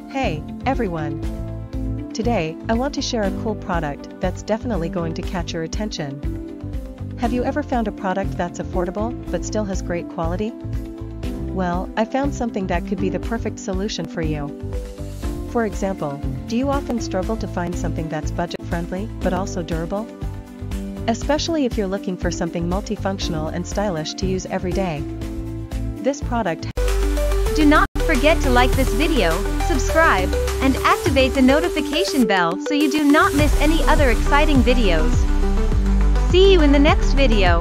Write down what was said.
Hey, everyone! Today, I want to share a cool product that's definitely going to catch your attention. Have you ever found a product that's affordable, but still has great quality? Well, I found something that could be the perfect solution for you. For example, do you often struggle to find something that's budget-friendly, but also durable? Especially if you're looking for something multifunctional and stylish to use every day. This product. Do not forget to like this video, subscribe, and activate the notification bell so you do not miss any other exciting videos. See you in the next video.